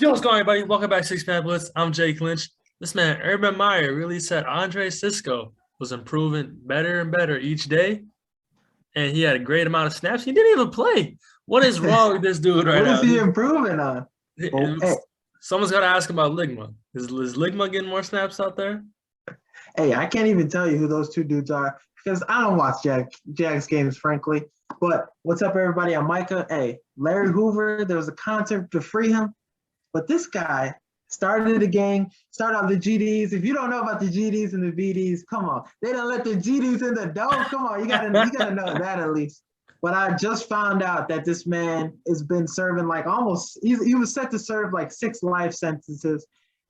Yo, what's going on, everybody? Welcome back to Six Man Blitz. I'm Jake Lynch. This man, Urban Meyer, really said Andre Cisco was improving better and better each day, and he had a great amount of snaps. He didn't even play. What is wrong with this dude right now? What is he improving on? Someone's got to ask him about Ligma. Is Ligma getting more snaps out there? Hey, I can't even tell you who those two dudes are because I don't watch Jags games, frankly. But what's up, everybody? I'm Micah. Hey, Larry Hoover, there was a concert to free him. But this guy started the gang, started out the GDs. If you don't know about the GDs and the VDs, come on. They don't let the GDs in the dome. Come on, you gotta know that at least. But I just found out that this man has been serving like he was set to serve like 6 life sentences.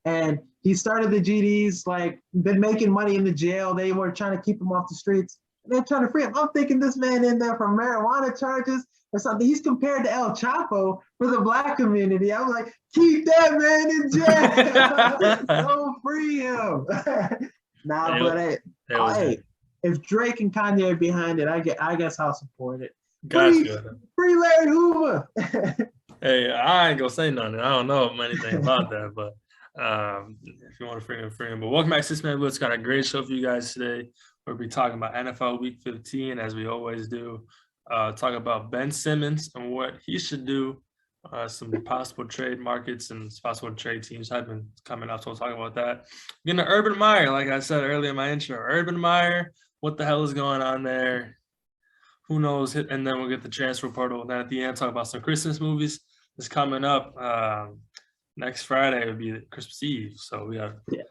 And he started the GDs, like been making money in the jail. They were trying to keep him off the streets. They're trying to free him. I'm thinking this man in there for marijuana charges or something. He's compared to El Chapo for the black community. I was like, keep that man in jail. Don't free him. Hey, if Drake and Kanye are behind it, I guess I'll support it. Free Larry Hoover. Hey, I ain't gonna say nothing. I don't know anything about that, but if you want to free him. But welcome back to Six Man Blitz. Got a great show for you guys today. We'll be talking about NFL Week 15, as we always do. Talk about Ben Simmons and what he should do. Some possible trade markets and possible trade teams have been coming up, so we'll talk about that. Getting to Urban Meyer, like I said earlier in my intro. Urban Meyer, what the hell is going on there? Who knows? And then we'll get the transfer portal. And then at the end, talk about some Christmas movies. It's coming up. Next Friday would be Christmas Eve, so we got. Yeah.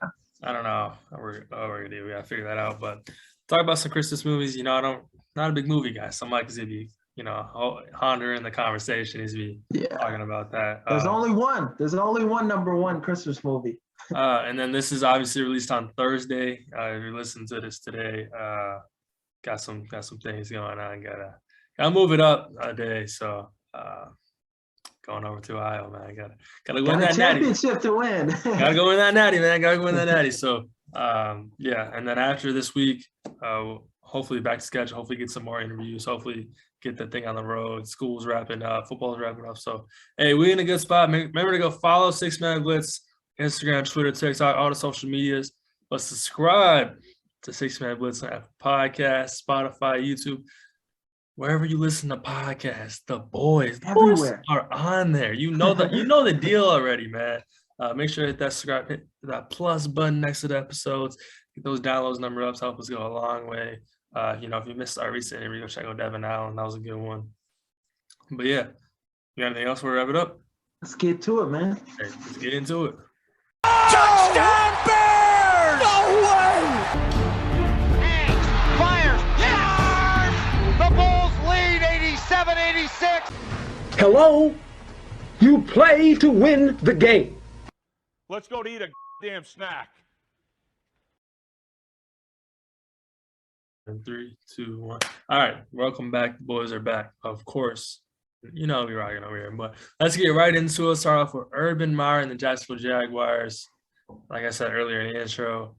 I don't know what we're gonna do. We gotta figure that out. But talk about some Christmas movies. You know, not a big movie guy. So Mike is gonna be, Honda in the conversation. He's be talking about that. There's only one. There's only one number one Christmas movie. And then this is obviously released on Thursday. If you listen to this today, got some things going on. Gotta move it up a day. So going over to Ohio, man. Gotta win that championship to win. Gotta go win that natty, man. Gotta win that natty. So and then after this week, hopefully back to schedule, hopefully get some more interviews, hopefully get the thing on the road. School's wrapping up, football's wrapping up. So hey, we're in a good spot. Remember to go follow Six Man Blitz, Instagram, Twitter, TikTok, all the social medias. But subscribe to Six Man Blitz on Apple Podcasts, Spotify, YouTube. Wherever you listen to podcasts, the boys are on there. You know the deal already, man. Make sure to hit that subscribe, hit that plus button next to the episodes. Get those downloads number up to help us go a long way. If you missed our recent interview, check out Devin Allen. That was a good one. But yeah, you got anything else before we wrap it up? Let's get to it, man. Hey, let's get into it. Touchdown Bears! No way! Fires! The Bulls lead 87-86. Hello? You play to win the game. Let's go to eat a damn snack. 3, 2, 1. All right, welcome back. The boys are back, of course. You know we're rocking over here, but let's get right into it. Start off with Urban Meyer and the Jacksonville Jaguars. Like I said earlier in the intro,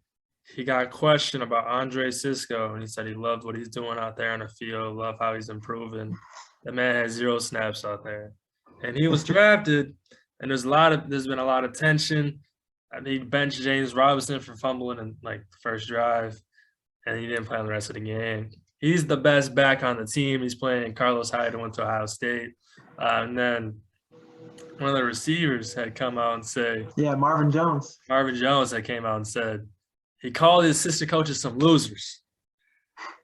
he got questioned about Andre Cisco, and he said he loved what he's doing out there on the field, love how he's improving. The man has 0 snaps out there, and he was drafted. And there's been a lot of tension. He benched James Robinson for fumbling in like the first drive, and he didn't play on the rest of the game. He's the best back on the team. He's playing Carlos Hyde, who went to Ohio State. And then one of the receivers had come out and say, Marvin Jones had came out and said he called his assistant coaches some losers.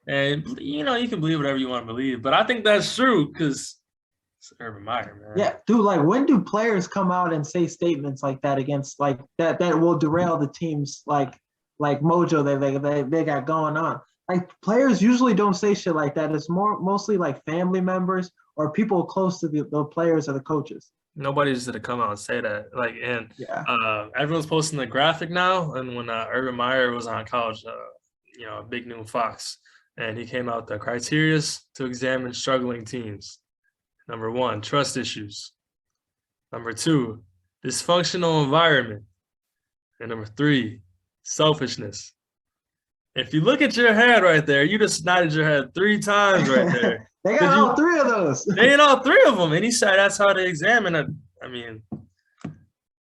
And, you can believe whatever you want to believe. But I think that's true because it's Urban Meyer, man. Yeah, dude, like when do players come out and say statements like that against like that will derail the team's like mojo they got going on? Like players usually don't say shit like that. It's mostly like family members or people close to the players or the coaches. Nobody's gonna come out and say that. Everyone's posting the graphic now. And when Urban Meyer was on college, a big new Fox, and he came out the criteria to examine struggling teams. Number 1, trust issues. Number 2, dysfunctional environment. And number 3, selfishness. If you look at your head right there, you just nodded your head 3 times right there. They got all 3 of those. They had all 3 of them. And he said that's how they examine it. I mean,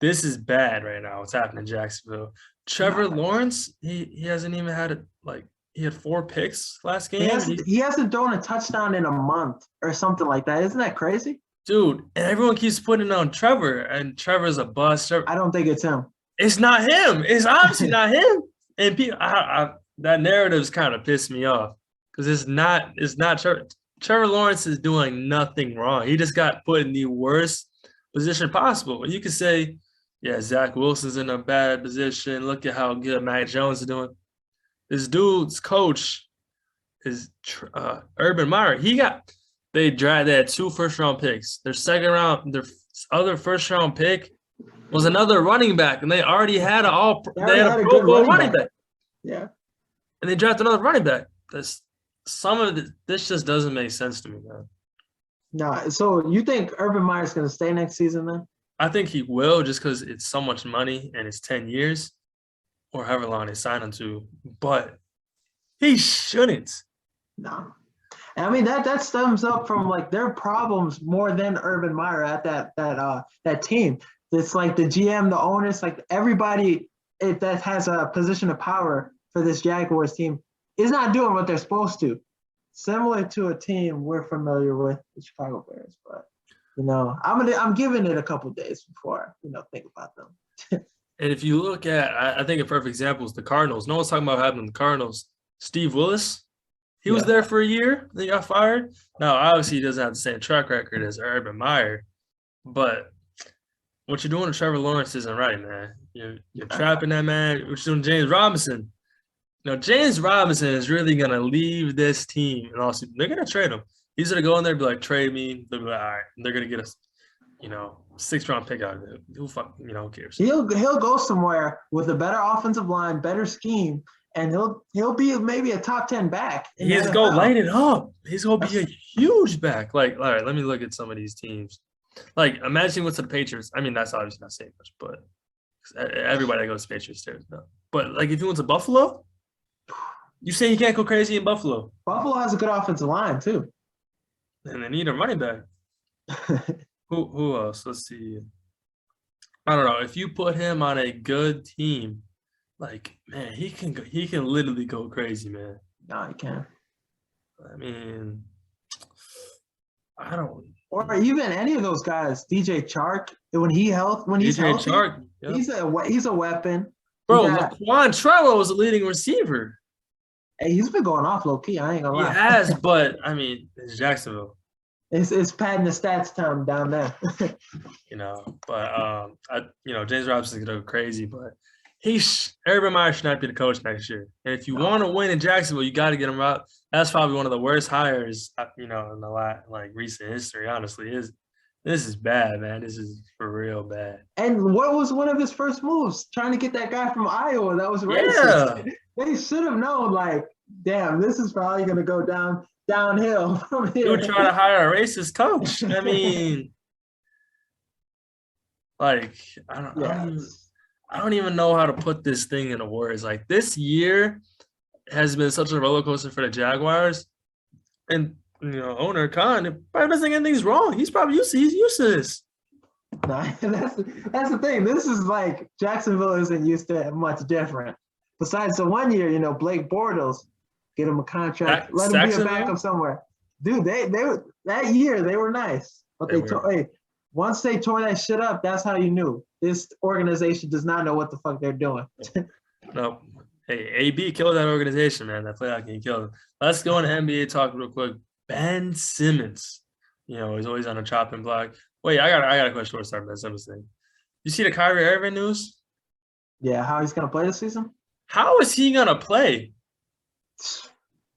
This is bad right now. What's happening in Jacksonville? Trevor Lawrence, he hasn't even had it. Like, he had 4 picks last game. He hasn't thrown a touchdown in a month or something like that. Isn't that crazy? Dude, and everyone keeps putting it on Trevor, and Trevor's a bust. I don't think it's him. It's not him. It's obviously not him. And people, that narrative's kind of pissed me off because it's not Trevor. Trevor Lawrence is doing nothing wrong. He just got put in the worst position possible. You could say, yeah, Zach Wilson's in a bad position. Look at how good Mac Jones is doing. This dude's coach is Urban Meyer. They had 2 first-round picks. Their other first-round pick was another running back, and they already had a Pro Bowl running back. Yeah, and they drafted another running back. This just doesn't make sense to me, man. No, so you think Urban Meyer's going to stay next season then? I think he will, just because it's so much money and it's 10 years, or however long they signed him to. But he shouldn't. No. I mean, that stems up from like their problems more than Urban Meyer at that team. It's like the GM, the owners, like everybody that has a position of power for this Jaguars team is not doing what they're supposed to. Similar to a team we're familiar with, the Chicago Bears. But I'm giving it a couple days before think about them. And if you look at, I think a perfect example is the Cardinals. No one's talking about having the Cardinals. Steve Willis. He was there for a year. They got fired. Now, obviously, he doesn't have the same track record as Urban Meyer, but what you're doing to Trevor Lawrence isn't right, man. You're trapping that man. What you're doing to James Robinson. James Robinson is really going to leave this team. And also, they're going to trade him. He's going to go in there and be like, trade me. They'll be like, all right. And they're going to get a 6th-round pick out of it. Who cares? He'll go somewhere with a better offensive line, better scheme, and he'll be maybe a top 10 back. He's going to light it up. He's going to be a huge back. Like, all right, let me look at some of these teams. Like, imagine what's the Patriots. I mean, that's obviously not saying much, but everybody that goes to Patriots there. No. But, like, if he went to Buffalo, you say he can't go crazy in Buffalo. Buffalo has a good offensive line, too. And they need a running back. Who else? Let's see. I don't know. If you put him on a good team, like, man, he can literally go crazy, man. No, he can. I mean, I don't. Or even any of those guys, DJ Chark, when he's healthy, Chark, yep. he's a weapon. Bro, Laquan Trello was a leading receiver. Hey, he's been going off low key. I ain't gonna lie. He has, but I mean, it's Jacksonville. It's padding the stats time down there. James Robinson's gonna go crazy, but Urban Meyer should not be the coach next year. And if you want to win in Jacksonville, you got to get him out. That's probably one of the worst hires, in the recent history. Honestly, this is bad, man. This is for real bad. And what was one of his first moves? Trying to get that guy from Iowa that was racist. Yeah. They should have known, like, damn, this is probably gonna go downhill from here. You trying to hire a racist coach? I mean, like, I don't even know how to put this thing into words. Like, this year has been such a roller coaster for the Jaguars, and owner Khan probably doesn't think anything's wrong. He's probably used to this. Nah, that's the thing. This is like Jacksonville isn't used to much different. Besides the 1 year, Blake Bortles, get him a contract, let him be a backup somewhere. Dude, they that year they were nice, but once they tore that shit up, that's how you knew this organization does not know what the fuck they're doing. No, hey, AB killed that organization, man. That playoff game killed him. Let's go into NBA talk real quick. Ben Simmons, he's always on a chopping block. Wait, I got a question for start Ben Simmons thing. You see the Kyrie Irving news? Yeah, how he's gonna play this season? How is he gonna play?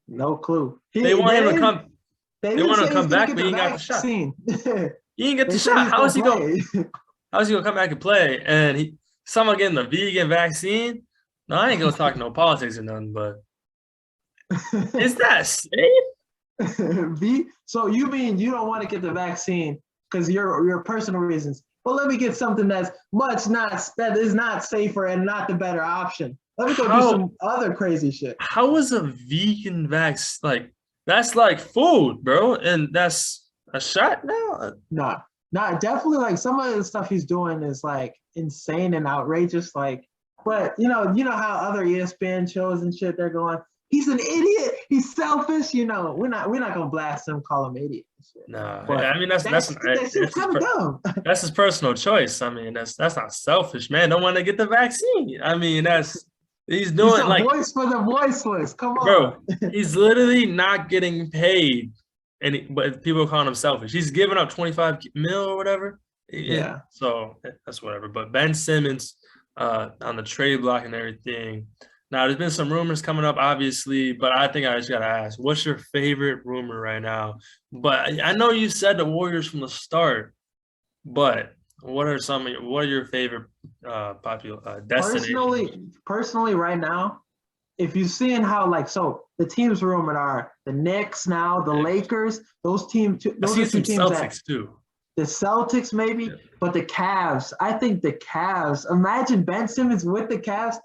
No clue. They want him to come. They want him to come back, but he ain't got the shot. He didn't get the shot. How is he gonna come back and play? And someone getting the vegan vaccine? No, I ain't gonna talk no politics or nothing, but is that safe? So you mean you don't want to get the vaccine because your personal reasons? But let me get something that is not safer and not the better option. Let me go do some other crazy shit. How is a vegan vaccine that's like food, bro? And that's a shot now? Nah. Not definitely like some of the stuff he's doing is like insane and outrageous. Like, but you know how other ESPN shows and shit they're going, he's an idiot, he's selfish. We're not gonna blast him, call him idiot. No, But I mean that's kind of dumb. that's his personal choice. I mean that's not selfish, man. Don't want to get the vaccine. I mean he's doing He's a like voice for the voiceless. Come on, bro. He's literally not getting paid, but people call him selfish. He's giving up 25 mil or whatever. Yeah. So that's whatever. But Ben Simmons on the trade block and everything. Now, there's been some rumors coming up, obviously, but I think I just got to ask, what's your favorite rumor right now? But I know you said the Warriors from the start, but what are your favorite popular destinations? Personally, right now, if you're seeing how the teams rumored are the Knicks now, the Lakers, those are two teams Celtics too. The Celtics maybe, but the Cavs. I think the Cavs. Imagine Ben Simmons with the Cavs.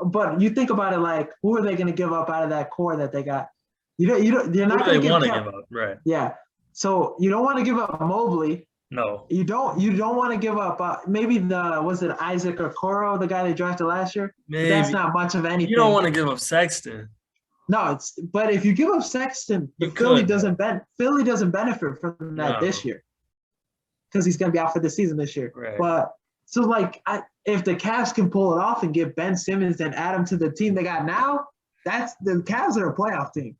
But you think about it, like, who are they going to give up out of that core that they got? You're not going to want to give up, right? Yeah. So you don't want to give up Mobley. No. You don't want to give up maybe was it Isaac Okoro, the guy they drafted last year? Maybe. That's not much of anything. You don't want to give up Sexton. No, but if you give up Sexton, Philly doesn't benefit from that this year because he's going to be out for the season this year. Right. But so if the Cavs can pull it off and get Ben Simmons and add him to the team they got now, the Cavs are a playoff team.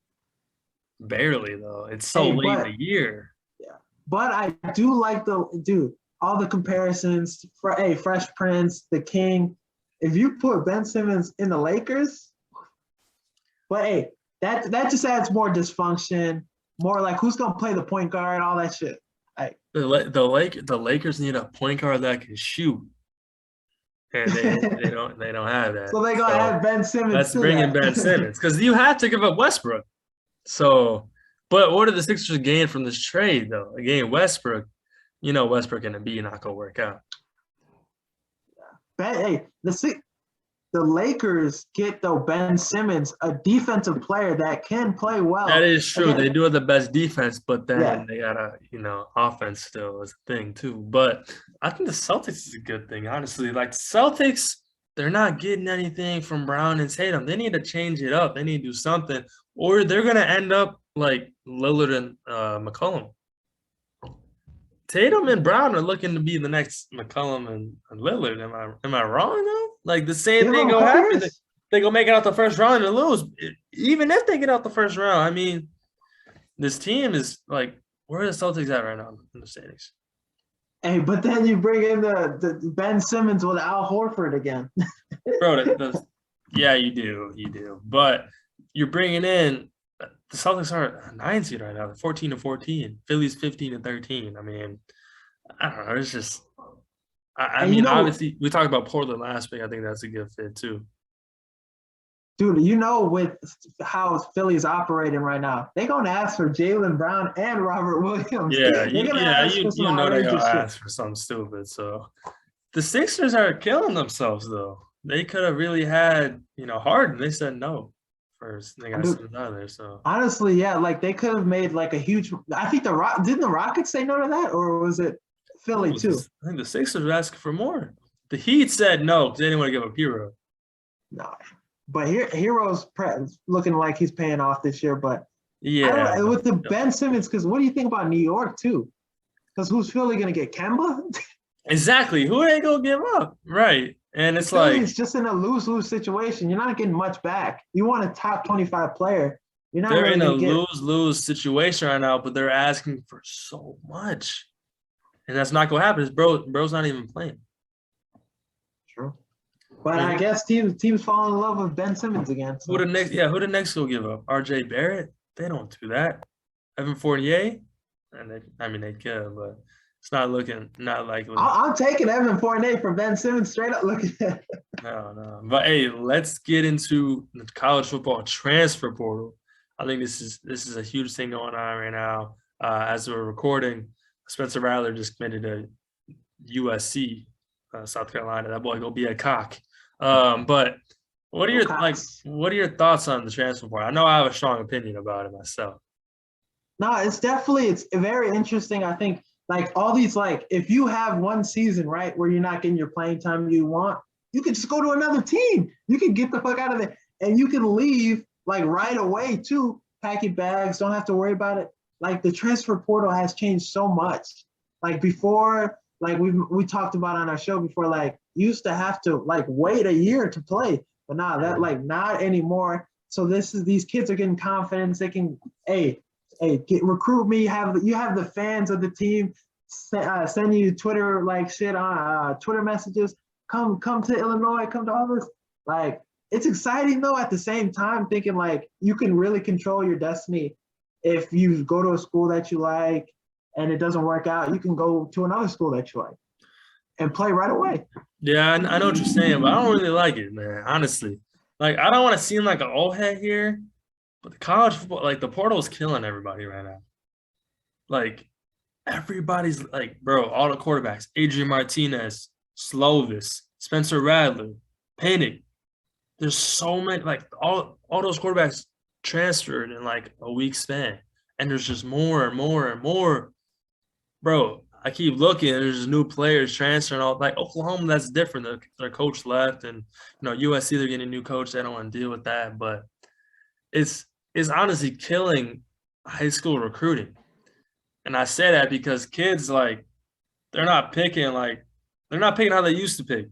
Barely though. It's so late in the year. Yeah, but I do like all the comparisons. Fresh Prince, the King. If you put Ben Simmons in the Lakers, but that just adds more dysfunction. More like who's gonna play the point guard, all that shit. The Lakers need a point guard that can shoot, and they don't have that. So they gonna have Ben Simmons. Let's bring in Ben Simmons because you have to give up Westbrook. So, but what did the Sixers gain from this trade though? Again, Westbrook. Westbrook and Embiid not gonna work out. The Lakers get Ben Simmons, a defensive player that can play well. That is true. Again, they do have the best defense, but then they got offense still is a thing too. But I think the Celtics is a good thing, honestly. Like Celtics, they're not getting anything from Brown and Tatum. They need to change it up. They need to do something, or they're gonna end up like Lillard and McCollum. Tatum and Brown are looking to be the next McCollum and Lillard. Am I wrong though? Like the same thing go happen. They go make it out the first round and lose. Even if they get out the first round, I mean, this team is like, where are the Celtics at right now in the standings? Hey, but then you bring in the Ben Simmons with Al Horford again. Bro, yeah, you do. But you're bringing in the Celtics are a 9 seed right now, 14-14. Philly's 15-13. I mean, I don't know. It's just, I mean, obviously, we talked about Portland last week. I think that's a good fit too. Dude, with how Philly's operating right now, they're gonna ask for Jaylen Brown and Robert Williams. Yeah, they're gonna ask for something stupid. So the Sixers are killing themselves though. They could have really had, Harden. They said no first. They got Simmons out of there. So honestly, yeah, like they could have made like a huge. I think didn't the Rockets say no to that, or was it Philly too? I think the Sixers were asking for more. The Heat said no because they didn't want to give up Hero. No. But Hero's looking like he's paying off this year. But yeah, with the Ben Simmons, because what do you think about New York too? Because who's Philly going to get? Kemba? Exactly. Who are they going to give up? Right. And it's Philly's just in a lose-lose situation. You're not getting much back. You want a top 25 player. You're not. They're in a lose-lose situation right now, but they're asking for so much, and that's not going to happen. Bro's not even playing. True. But I guess teams fall in love with Ben Simmons again. So. Who the next will give up? RJ Barrett? They don't do that. Evan Fournier? And they could, but it's not likely. I'm taking Evan Fournier for Ben Simmons straight up looking at it. No. But hey, let's get into the college football transfer portal. I think this is a huge thing going on right now. As we're recording, Spencer Rattler just committed to USC, South Carolina. That boy gonna be a cock. But what are your thoughts on the transfer portal? I know I have a strong opinion about it myself. No, it's very interesting. I think like all these, like if you have one season, right, where you're not getting your playing time you want, you can just go to another team. You can get the fuck out of there and you can leave like right away too. Pack your bags, don't have to worry about it. Like the transfer portal has changed so much. Like before, like we talked about on our show before, like you used to have to like wait a year to play, but now that like not anymore. So these kids are getting confidence. They can, recruit me. You have the fans of the team send you Twitter like shit on Twitter messages. Come to Illinois. Come to all this. Like it's exciting though. At the same time, thinking like you can really control your destiny if you go to a school that you like and it doesn't work out. You can go to another school that you like and play right away. Yeah, I know what you're saying, but I don't really like it, man. Honestly, like I don't want to seem like an old head here, but the college football, like the portal is killing everybody right now. Like everybody's like, bro, all the quarterbacks: Adrian Martinez, Slovis, Spencer Rattler, Pennick. There's so many, like all those quarterbacks transferred in like a week span, and there's just more and more and more. Bro, I keep looking, there's new players transferring. All like Oklahoma, that's different. Their coach left, and USC, they're getting a new coach. They don't want to deal with that, but it's honestly killing high school recruiting. And I say that because kids, like, they're not picking how they used to pick.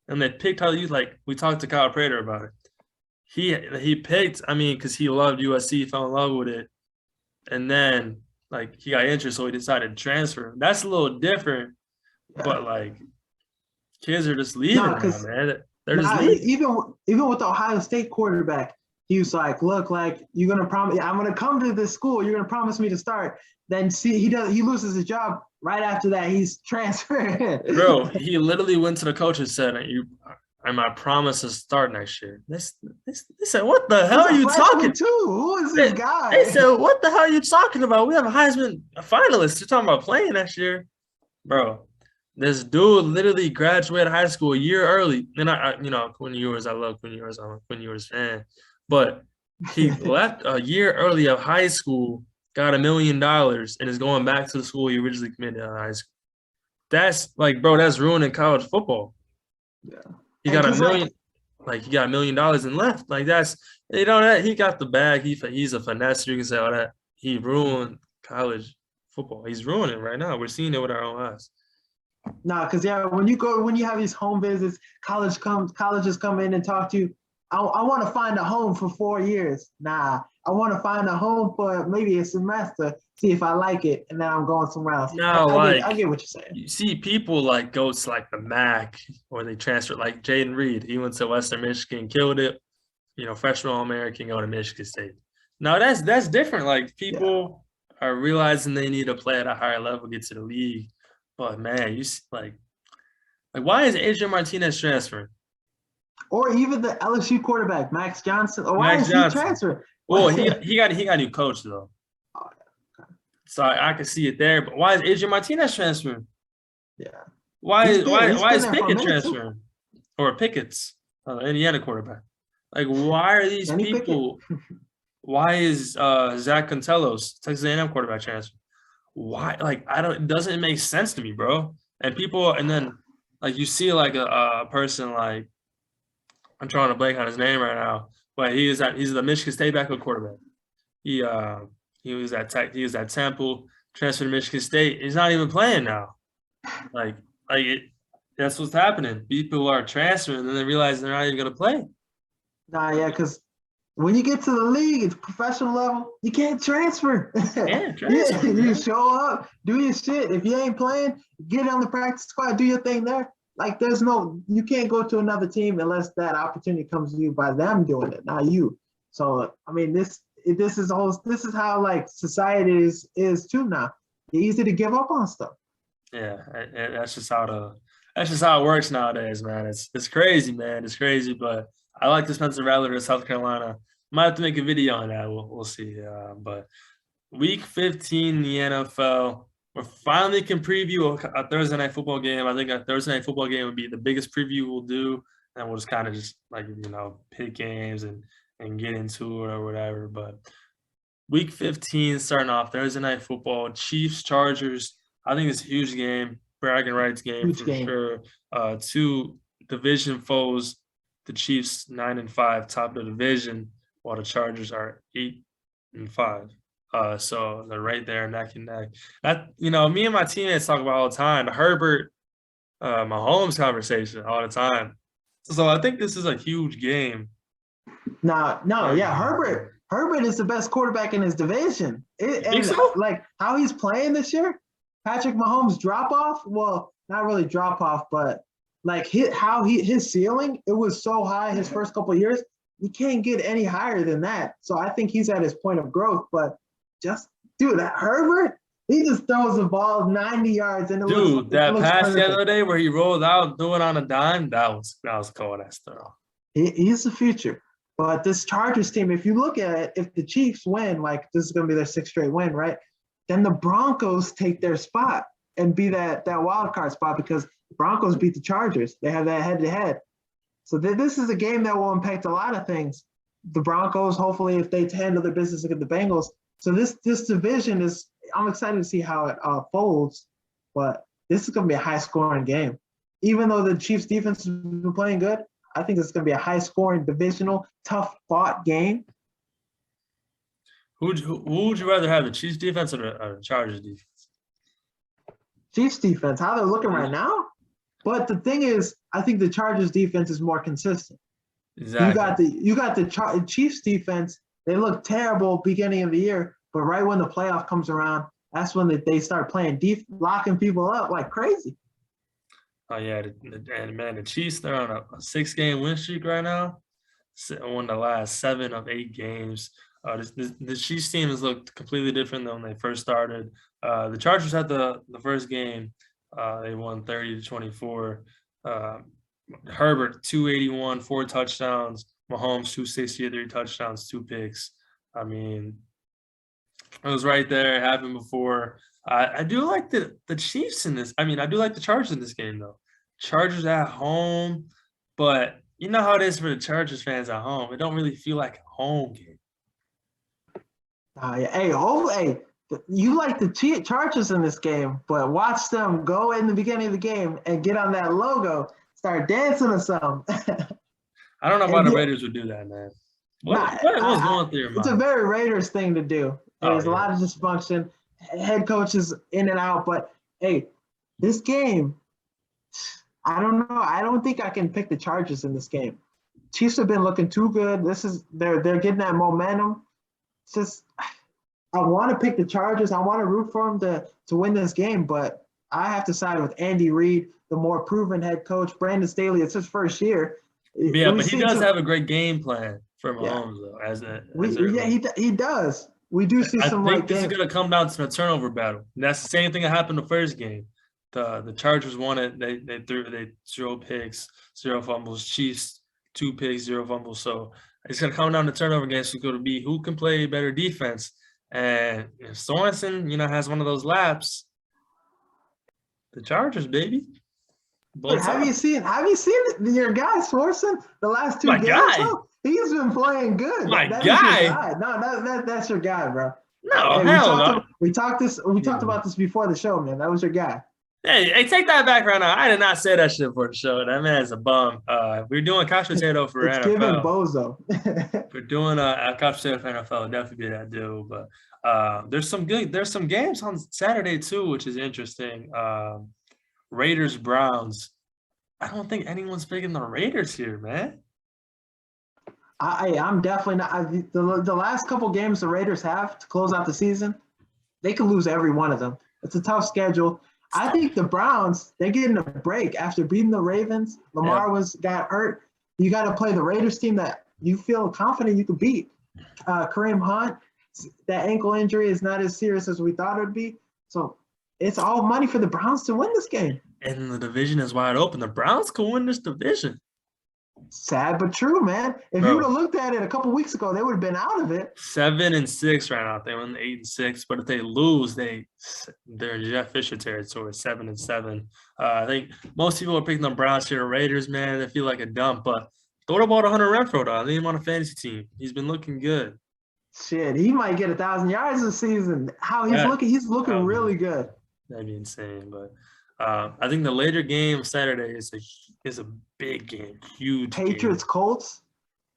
And they picked how they used, like, we talked to Kyle Prater about it. He picked, because he loved USC, fell in love with it. And then, like, he got injured, so he decided to transfer. That's a little different. Yeah. But, like, kids are just leaving now, man. They're just leaving. Even with the Ohio State quarterback, he was like, look, like, you're going to promise – I'm going to come to this school. You're going to promise me to start. Then see, he loses his job. Right after that, he's transferred. Bro, he literally went to the coach and said, I promise to start next year. They said, what the hell are you talking about? Who is this guy? They said, what the hell are you talking about? We have a Heisman finalist. You're talking about playing next year? Bro, this dude literally graduated high school a year early. And Quinn Ewers, I love Quinn Ewers. I'm a Quinn Ewers fan. But he left a year early of high school, got $1 million, and is going back to the school he originally committed to high school. That's like, bro, that's ruining college football. Yeah. He got $1 million, he got $1 million and left. Like that's, that he got the bag. He's a finesse. You can say all that. He ruined college football. He's ruining it right now. We're seeing it with our own eyes. Nah, because when you have these home visits, colleges come in and talk to you. I want to find a home for 4 years. Nah, I want to find a home for maybe a semester, see if I like it, and then I'm going somewhere else. No, I get what you're saying. You see people like go to like the MAC or they transfer, like Jaden Reed. He went to Western Michigan, killed it. Freshman All-American, go to Michigan State. No, that's different. Like people are realizing they need to play at a higher level, get to the league. But man, you like why is Adrian Martinez transferring? Or even the LSU quarterback, Max Johnson. Or why is he transferring? Well, he got a new coach though. Oh, yeah. Okay. So I can see it there. But why is Adrian Martinez transferring? Yeah. Why is Pickett transferring? Or Pickett's Indiana quarterback? Like, why are these people? Why is Zach Contellos, Texas A&M quarterback, transferring? Why? Like, it doesn't make sense to me, bro. And then like you see like a person like, I'm trying to blank on his name right now, but he's the Michigan State backup quarterback. He was at Temple, transferred to Michigan State. He's not even playing now. That's what's happening. People are transferring and then they realize they're not even gonna play. Nah, yeah, because when you get to the league, it's professional level, you can't transfer. You show up, do your shit. If you ain't playing, get on the practice squad, do your thing there. Like you can't go to another team unless that opportunity comes to you by them doing it, not you. So this is how like society is too now. It's easy to give up on stuff. Yeah, that's just how it works nowadays, man. It's crazy, man. It's crazy, but I like the Spencer Rattler to South Carolina. Might have to make a video on that. We'll see. But week 15 in the NFL. We finally can preview a Thursday night football game. I think a Thursday night football game would be the biggest preview we'll do. And we'll just kind of just like, pick games and get into it or whatever. But week 15 starting off Thursday night football, Chiefs, Chargers. I think it's a huge game, bragging rights game Huge for game. sure. Two division foes, the Chiefs 9-5, top of the division, while the Chargers are 8-5. So they're right there neck and neck. That me and my teammates talk about all the time. The Herbert, Mahomes conversation all the time. So I think this is a huge game. Herbert is the best quarterback in his division. Think so? Like how he's playing this year, Patrick Mahomes drop off. Well, not really drop off, but like his ceiling, it was so high his first couple of years. You can't get any higher than that. So I think he's at his point of growth. But that Herbert, he just throws the ball 90 yards and that pass the other day where he rolled out, doing on a dime, that was cold ass throw. He's the future. But this Chargers team, if you look at it, if the Chiefs win, like this is going to be their 6th straight win, right? Then the Broncos take their spot and be that wild card spot because the Broncos beat the Chargers. They have that head-to-head. So this is a game that will impact a lot of things. The Broncos, hopefully, if they handle their business against the Bengals. So this division is – I'm excited to see how it folds. But this is going to be a high-scoring game. Even though the Chiefs' defense has been playing good, I think it's going to be a high-scoring, divisional, tough-fought game. Who would you rather have, the Chiefs' defense or the Chargers' defense? Chiefs' defense, how they're looking right now. But the thing is, I think the Chargers' defense is more consistent. Exactly. You got the Chiefs' defense. They look terrible beginning of the year, but right when the playoff comes around, that's when they start playing deep, locking people up like crazy. Oh, yeah, and man, the Chiefs, they're on a 6-game win streak right now. Won the last 7 of 8 games. The Chiefs team has looked completely different than when they first started. The Chargers had the first game. They won 30-24. Herbert, 281, 4 touchdowns. Mahomes, 260, 3 touchdowns, 2 picks. I mean, it was right there. It happened before. I do like the Chiefs in this. I mean, I do like the Chargers in this game, though. Chargers at home, but you know how it is for the Chargers fans at home. It don't really feel like a home game. Hey, you like the Chargers in this game, but watch them go in the beginning of the game and get on that logo, start dancing or something. I don't know why the Raiders would do that, man. What was going through your mind? It's a very Raiders thing to do. There's a lot of dysfunction. Head coaches in and out, but hey, this game, I don't know. I don't think I can pick the Chargers in this game. Chiefs have been looking too good. They're getting that momentum. It's just I want to pick the Chargers. I want to root for them to win this game, but I have to side with Andy Reid, the more proven head coach. Brandon Staley, it's his first year. Yeah, but he does have a great game plan for Mahomes, though. He does. We do see some. I think this is going to come down to a turnover battle. And that's the same thing that happened the first game. The Chargers won it. They threw 0 picks, 0 fumbles. Chiefs 2 picks, 0 fumbles. So it's going to come down to turnover games. It's going to be who can play better defense. And if Sorensen, has one of those laps, the Chargers, baby. Have you seen your guy Sorensen the last 2 games? Bro? He's been playing good. My guy. No, that's your guy, bro. No, hell no. We talked about this before the show, man. That was your guy. Hey, take that back right now. I did not say that shit for the show. That man's a bum. We're doing couch potato for it's NFL. Giving bozo. We're doing a couch potato for NFL. Definitely be that dude. But there's some games on Saturday too, which is interesting. Raiders Browns. I don't think anyone's picking the Raiders here, man. I'm definitely not. The last couple games the Raiders have to close out the season, they can lose every one of them. It's a tough schedule. I think the Browns, they're getting a break after beating the Ravens. Lamar got hurt. You got to play the Raiders team that you feel confident you could beat. Kareem Hunt, that ankle injury is not as serious as we thought it would be. So it's all money for the Browns to win this game. And the division is wide open. The Browns could win this division. Sad but true, man. If you would have looked at it a couple weeks ago, they would have been out of it. 7-6 right now. They went 8-6, but if they lose, they're Jeff Fisher territory, 7-7. I think most people are picking the Browns here. The Raiders, man, they feel like a dump. But thought about Hunter Renfrow, though. I need him on a fantasy team. He's been looking good. Shit, he might get 1,000 yards this season. How he's looking really good. That'd be insane. But I think the later game Saturday is a big game, huge Patriots game. Colts.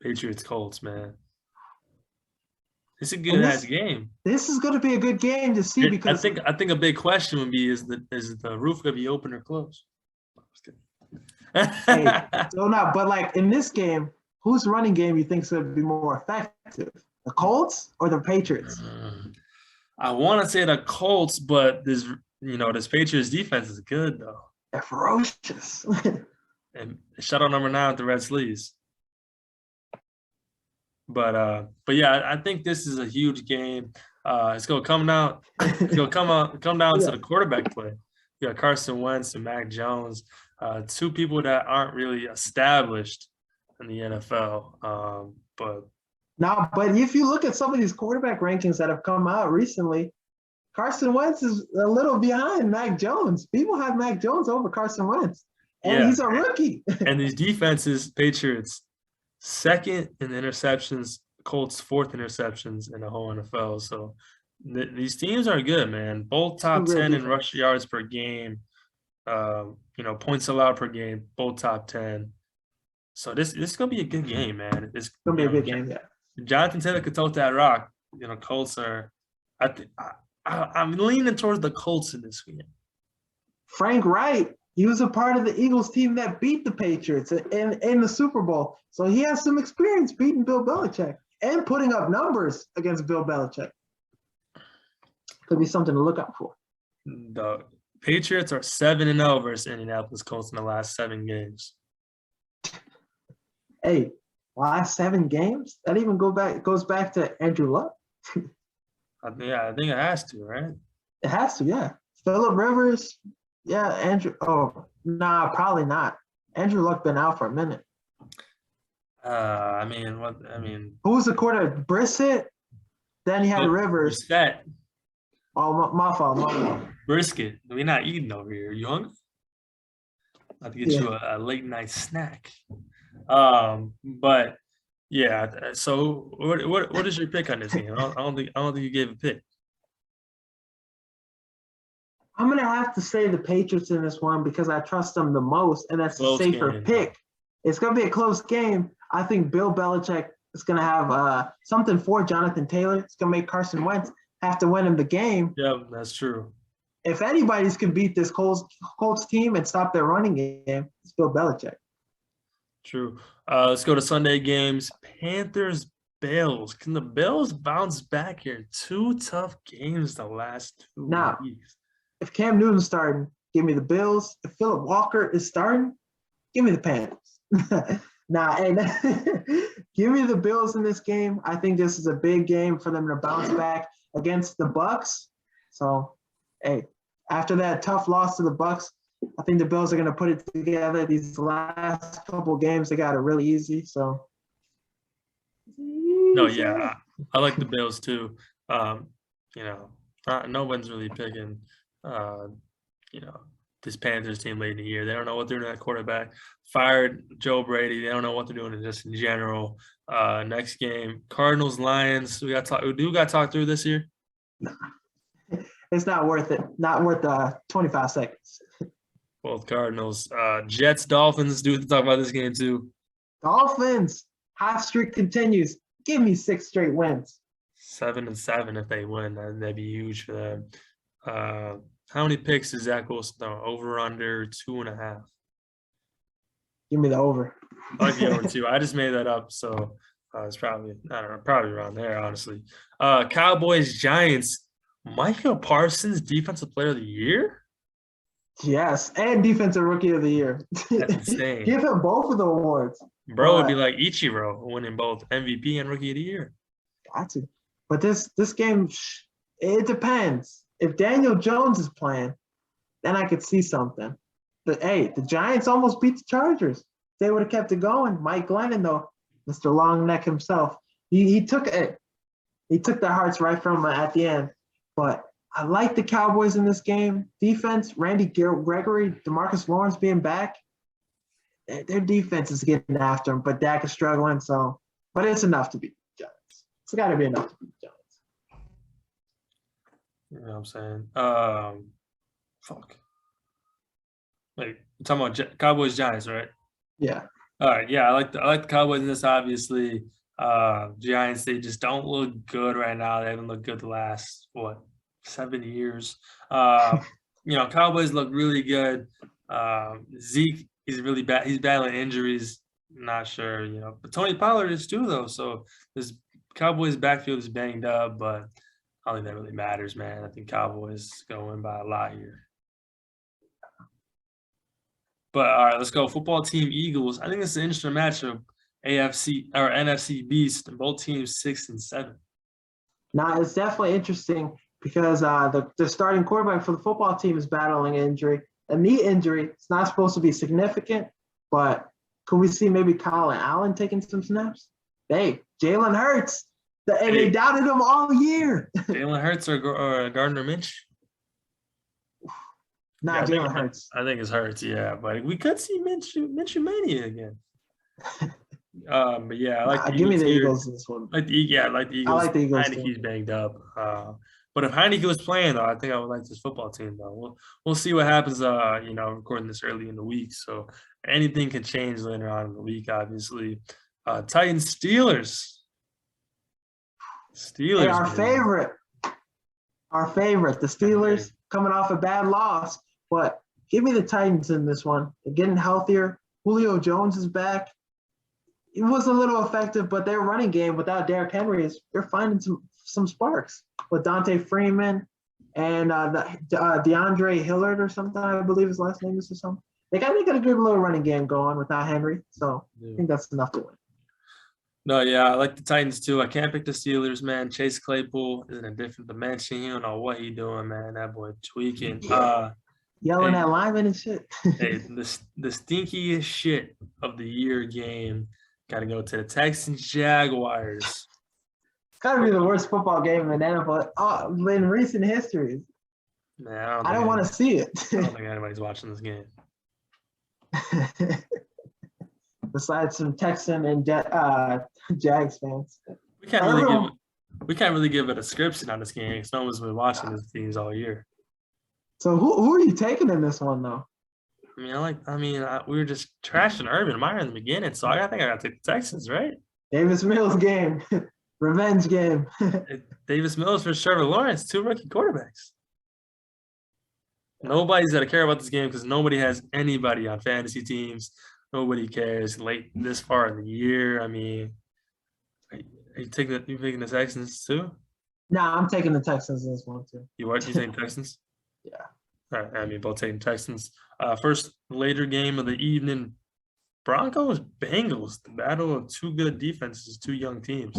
Patriots Colts, man. It's a good ass game. This is going to be a good game to see because I think a big question would be is the roof going to be open or closed? hey, so not, but like in this game, whose running game you think is going to be more effective? The Colts or the Patriots? I want to say the Colts, but this Patriots defense is good though. They're ferocious. And shout out number 9 with the red sleeves. But yeah, I think this is a huge game. It's gonna come down. It's gonna come down to the quarterback play. You got Carson Wentz and Mac Jones, 2 people that aren't really established in the NFL. But if you look at some of these quarterback rankings that have come out recently, Carson Wentz is a little behind Mac Jones. People have Mac Jones over Carson Wentz, and he's a rookie. And these defenses, Patriots, 2nd in interceptions, Colts 4th interceptions in the whole NFL. So these teams are good, man. Both top 10 in rush yards per game, points allowed per game, both top 10. So this is gonna be a good game, man. It's gonna be a good game, yeah. Jonathan Taylor could tote that rock. Colts are. I'm leaning towards the Colts in this game. Frank Wright, he was a part of the Eagles team that beat the Patriots in the Super Bowl. So he has some experience beating Bill Belichick and putting up numbers against Bill Belichick. Could be something to look out for. The Patriots are 7-0 versus Indianapolis Colts in the last 7 games. Hey, last 7 games? That even goes back to Andrew Luck. I think it has to, right? It has to, yeah. Phillip Rivers, yeah. Andrew. Oh, nah, probably not. Andrew Luck been out for a minute. Who was the quarterback? Brissett. Then he had Rivers. Brissett. Oh, my fault. Brisket. We're not eating over here. You hungry? I have to get you a late night snack. But yeah. So what is your pick on this game? I don't think you gave a pick. I'm gonna have to say the Patriots in this one because I trust them the most, and that's a safer pick. It's gonna be a close game. I think Bill Belichick is gonna have something for Jonathan Taylor. It's gonna make Carson Wentz have to win him the game. Yeah, that's true. If anybody's can beat this Colts team and stop their running game, it's Bill Belichick. True. Let's go to Sunday games. Panthers, Bills. Can the Bills bounce back here? 2 tough games the last 2 weeks. If Cam Newton's starting, give me the Bills. If Phillip Walker is starting, give me the Panthers. Give me the Bills in this game. I think this is a big game for them to bounce back against the Bucs. So, hey, after that tough loss to the Bucs, I think the Bills are going to put it together. These last couple games, they got it really easy. So, no, yeah, I like the Bills too. No one's really picking, this Panthers team late in the year. They don't know what they're doing at quarterback. Fired Joe Brady. They don't know what they're doing just in general. Next game, Cardinals, Lions. We got to talk through this year. It's not worth it. Not worth 25 seconds. Both Cardinals. Jets, Dolphins. Do we have to talk about this game too? Dolphins. Hot streak continues. Give me 6 straight wins. 7-7 if they win. That'd be huge for them. How many picks does Zach Wilson throw? Over, under, 2.5? Give me the over. I like the over 2. I just made that up, so it's probably around there, honestly. Cowboys, Giants. Micah Parsons, Defensive Player of the Year? Yes, and Defensive Rookie of the Year. That's insane. Give him both of the awards. Bro would be like Ichiro, winning both MVP and Rookie of the Year. Got to. But this game, it depends. If Daniel Jones is playing, then I could see something. But, hey, the Giants almost beat the Chargers. They would have kept it going. Mike Glennon, though, Mr. Longneck himself, he took it. He took their hearts right from him at the end. But I like the Cowboys in this game. Defense, Randy Gregory, DeMarcus Lawrence being back. Their defense is getting after him, but Dak is struggling. But it's enough to beat the Giants. It's got to be enough to beat the Giants. You know what I'm saying? Fuck. Wait, you're talking about Cowboys Giants, right? Yeah. All right, yeah, I like the Cowboys in this. Obviously, Giants, they just don't look good right now. They haven't looked good the last 7 years. Cowboys look really good. Zeke is really bad. He's battling injuries. Not sure, but Tony Pollard is too, though. So this Cowboys backfield is banged up, but I don't think that really matters, man. I think Cowboys gonna win by a lot here. But all right, let's go. Football team Eagles. I think it's an interesting matchup. AFC or NFC beast, and both teams 6 and 7. Now it's definitely interesting because the starting quarterback for the football team is battling injury, a knee injury. It's not supposed to be significant, but could we see maybe Colin Allen taking some snaps? Hey, Jalen Hurts. They doubted him all year. Jalen Hurts or Gardner Minshew? Jalen Hurts. I think it's Hurts, yeah. But we could see Minshew Mania again. But yeah, I like the Eagles. Give me the Eagles in this one. I like the Eagles. I like the Eagles. Heineke's banged up. But if Heineke was playing, though, I think I would like this football team, though. We'll see what happens, recording this early in the week. So anything can change later on in the week, obviously. Titans, Steelers. Hey, our favorite, the Steelers, coming off a bad loss. But give me the Titans in this one. They're getting healthier. Julio Jones is back. It was a little effective, but their running game without Derrick Henry they're finding some sparks with Dante Freeman and DeAndre Hillard or something. I believe his last name is or something. They got a good little running game going without Henry, so I think that's enough to win. No, yeah, I like the Titans too. I can't pick the Steelers, man. Chase Claypool is in a different dimension. You don't know what he's doing, man. That boy tweaking. Yelling at linemen and shit. Hey, the stinkiest shit of the year game. Got to go to the Texans Jaguars. It's got to be the worst football game in NFL in recent history. Man, I don't want to see it. I don't think anybody's watching this game. Besides some Texan and Jags fans. We can't really give a description on this game because no one's been watching these teams all year. So who are you taking in this one, though? We were just trashing Urban Meyer in the beginning, so I think I got to take the Texans, right? Davis Mills game, revenge game. Davis Mills for Trevor Lawrence, 2 rookie quarterbacks. Nobody's got to care about this game because nobody has anybody on fantasy teams. Nobody cares late this far in the year. I mean, are you picking the Texans too? Nah, I'm taking the Texans in this one too. You taking Texans? Yeah. All right, both taking Texans. First later game of the evening, Broncos Bengals. The battle of 2 good defenses, 2 young teams.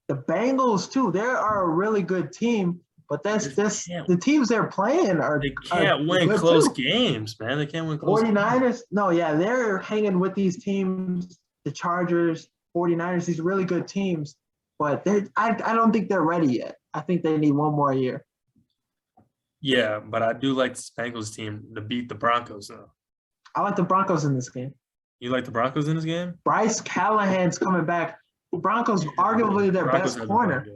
The Bengals too. They are a really good team, but the teams they're playing they can't win close games, man. They can't win close 49ers? games. No, yeah, they're hanging with these teams, the Chargers, 49ers, these really good teams, but I don't think they're ready yet. I think they need one more year. Yeah, but I do like this Bengals team to beat the Broncos, though. I like the Broncos in this game. You like the Broncos in this game? Bryce Callahan's coming back. The Broncos arguably their best corner.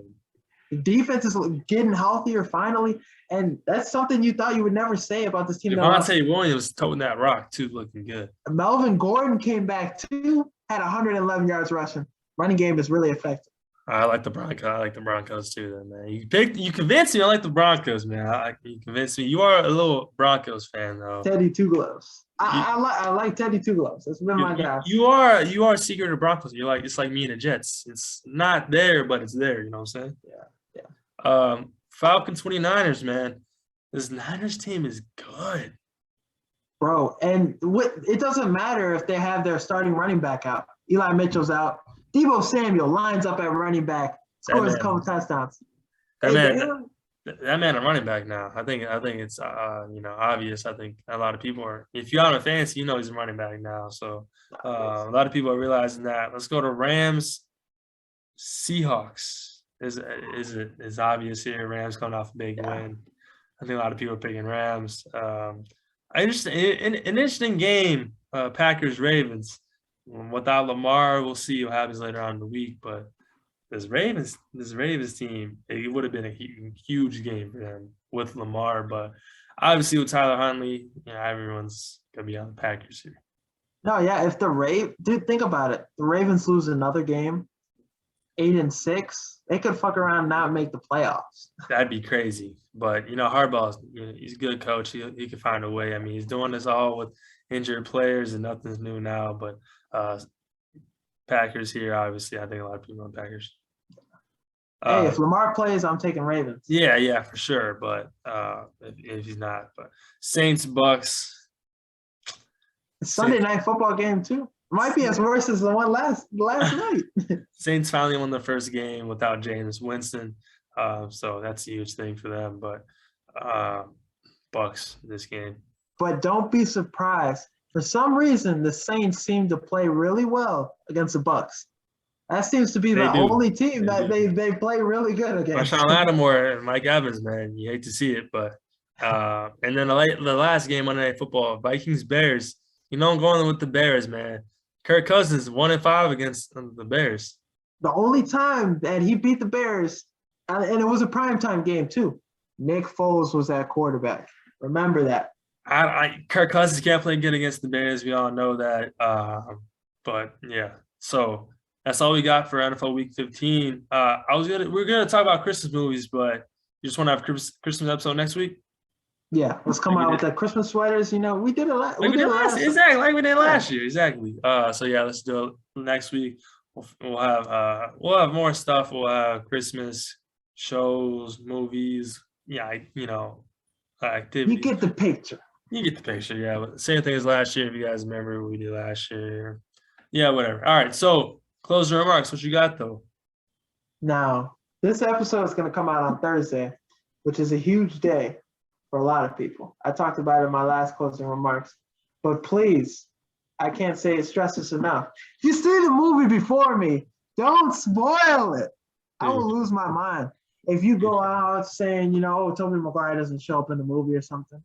The defense is getting healthier finally, and that's something you thought you would never say about this team. Devontae Williams toting that rock, too, looking good. Melvin Gordon came back, too, had 111 yards rushing. Running game is really effective. I like the Broncos. I like the Broncos too, then, man. You convinced me. I like the Broncos, man. You convinced me. You are a little Broncos fan, though. Teddy Two Gloves. I like Teddy Two Gloves. That's been my guy. You are secret of Broncos. It's like me and the Jets. It's not there, but it's there. You know what I'm saying? Yeah. Falcons 29ers, man. This Niners team is good, bro. And it doesn't matter if they have their starting running back out. Eli Mitchell's out. Deebo Samuel lines up at running back, scores a couple touchdowns. That man a running back now. I think it's obvious. I think a lot of people are. If you're on a fantasy, he's a running back now. So a lot of people are realizing that. Let's go to Rams, Seahawks. Is obvious here. Rams coming off a big win. I think a lot of people are picking Rams. An interesting game. Packers Ravens. Without Lamar, we'll see what happens later on in the week. But this Ravens team, it would have been a huge game for them with Lamar. But obviously with Tyler Huntley, everyone's gonna be on the Packers here. No, yeah. If the dude, think about it. The Ravens lose another game, 8-6. They could fuck around and not make the playoffs. That'd be crazy. But Harbaugh's he's a good coach. He can find a way. I mean, he's doing this all with injured players, and nothing's new now. But Packers here, obviously, I think a lot of people on Packers. Hey, if Lamar plays, I'm taking Ravens. Yeah, for sure. But if he's not, but Saints, Bucks. Sunday night football game too. Might be as worse as the one last night. Saints finally won the first game without James Winston, so that's a huge thing for them. But Bucks this game. But don't be surprised. For some reason, the Saints seem to play really well against the Bucks. That seems to be the only team that they play really good against. Marshawn Lattimore and Mike Evans, man, you hate to see it, but and then the last game Monday Night Football, Vikings Bears. I'm going with the Bears, man. Kirk Cousins 1-5 against the Bears. The only time that he beat the Bears, and it was a primetime game too. Nick Foles was at quarterback. Remember that. Kirk Cousins can't play good against the Bears. We all know that. But yeah, so that's all we got for NFL Week 15. We're gonna talk about Christmas movies, but you just want to have Christmas episode next week. Yeah, let's come out with the Christmas sweaters. We did it last. Exactly, like we did last year. Exactly. So yeah, let's do it next week. We'll have more stuff. We'll have Christmas shows, movies. Yeah, activities. You get the picture. Yeah. But same thing as last year. If you guys remember what we did last year. Yeah, whatever. All right. So closing remarks. What you got though? Now, this episode is going to come out on Thursday, which is a huge day for a lot of people. I talked about it in my last closing remarks, but please, I can't stress this enough. If you see the movie before me, don't spoil it. I will lose my mind. If you go out saying, Tobey Maguire doesn't show up in the movie or something,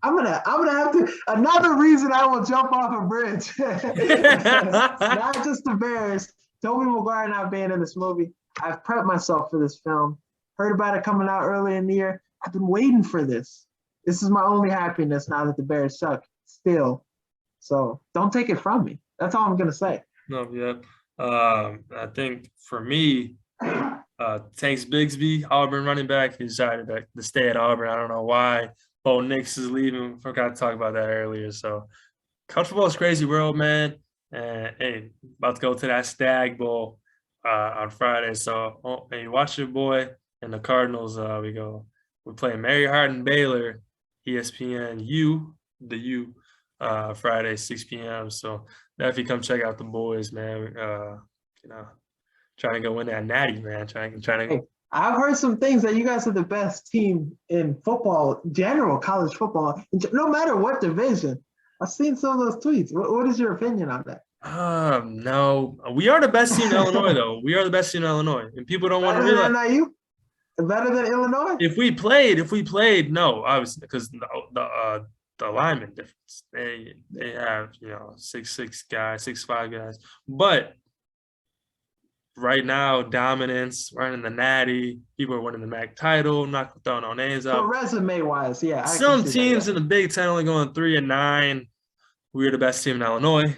I'm gonna have to. Another reason I will jump off a bridge. Not just the Bears. Tobey Maguire not being in this movie. I've prepped myself for this film. Heard about it coming out early in the year. I've been waiting for this. This is my only happiness now that the Bears suck still. So don't take it from me. That's all I'm going to say. No, yeah. I think for me, Tanks Bigsby, Auburn running back, he decided to stay at Auburn. I don't know why. Bo Nix is leaving. Forgot to talk about that earlier. So college football is crazy world, man. And, hey, about to go to that Stagg Bowl on Friday. So, hey, watch your boy and the Cardinals. We're playing Mary Hardin Baylor, ESPN Friday, 6 p.m. So definitely come check out the boys, man. Trying to go win that natty, man. Trying to. Hey, I've heard some things that you guys are the best team in football, general college football, no matter what division. I've seen some of those tweets. What is your opinion on that? No, we are the best team in Illinois, though. We are the best team in Illinois, and people don't want to realize. Better than NIU? Better than Illinois? If we played, no, obviously, because the alignment difference. They have 6'6" guys, 6'5" guys, but right now dominance, running the natty. People are winning the MAC title. Not throwing no names out. So resume-wise, yeah. Some teams in the Big Ten only going 3-9. We're the best team in Illinois.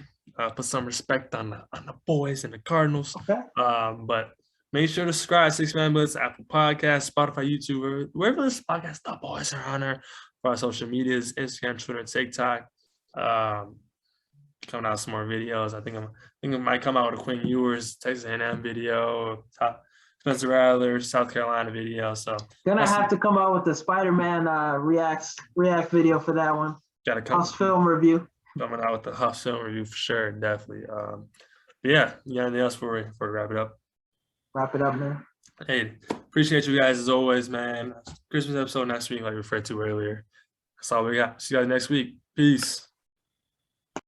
Put some respect on the boys and the Cardinals. Okay. But make sure to subscribe. 6-Man Blitz, Apple Podcasts, Spotify, YouTube, wherever this podcast, the boys are on there. For our social medias, Instagram, Twitter, TikTok. Coming out some more videos. I think it might come out with a Quinn Ewers, Texas A&M video, Spencer Rattler, South Carolina video. So gonna have to come out with the Spider-Man react video for that one. Gotta come. Huff's film review. Coming out with the Huff film review for sure, definitely. Yeah, you got anything else before we wrap it up? Wrap it up, man. Hey, appreciate you guys as always, man. Christmas episode next week, like we referred to earlier. That's all we got. See you guys next week. Peace.